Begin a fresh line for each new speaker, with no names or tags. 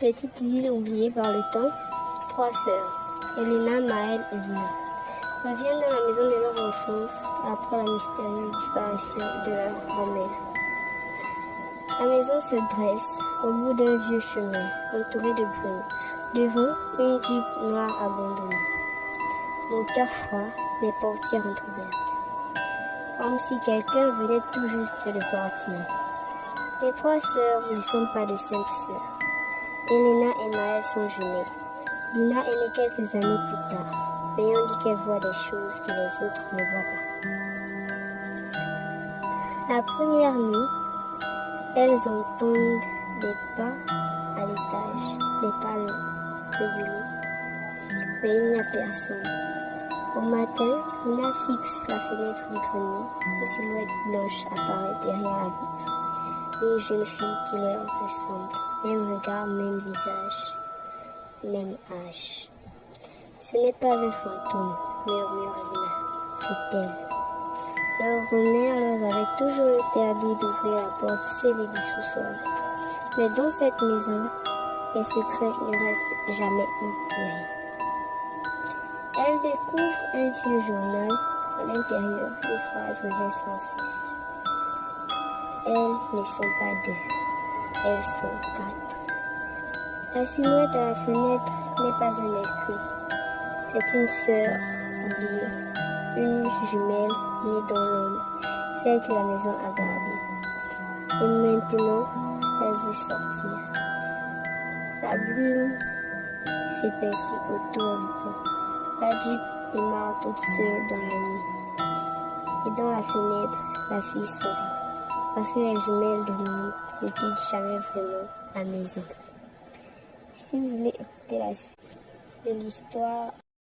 petite ville oubliée par le temps, 3 sœurs, Elena, Maëlle et Dina, reviennent dans la maison de leur enfance après la mystérieuse disparition de leur grand-mère. La maison se dresse au bout d'un vieux chemin, entouré de brume, devant une Jeep noire abandonnée. Moteur froid, les portières entrouvertes, comme si quelqu'un venait tout juste de partir. Les 3 sœurs ne sont pas de simples sœurs. Elena et Maëlle sont jumelles. Dina est née quelques années plus tard, mais on dit qu'elle voit des choses que les autres ne voient pas. La première nuit, elles entendent des pas à l'étage, des pas réguliers, mais il n'y a personne. Au matin, Dina fixe la fenêtre du grenier. Une silhouette blanche apparaît derrière la vitre. Une jeune fille qui leur ressemble. Même regard, même visage, même âge. Ce n'est pas un fantôme, murmure Dina. C'est elle. Leur grand-mère leur avait toujours interdit d'ouvrir la porte scellée du sous-sol. Mais dans cette maison, les secrets ne restent jamais entourés. Elle découvre un vieux journal. À l'intérieur, une phrase revient sans cesse. Elles ne sont pas 2, elles sont 4. La silhouette à la fenêtre n'est pas un esprit. C'est une sœur oubliée, une jumelle née dans l'ombre, celle que la maison a gardée. Et maintenant, elle veut sortir. La brume s'épaissit autour du pont. La Jeep démarre toute seule dans la nuit. Et dans la fenêtre, la fille sourit. Parce que les jumelles de l'ombre ne quittent jamais vraiment la maison. Si vous voulez écouter la suite de l'histoire,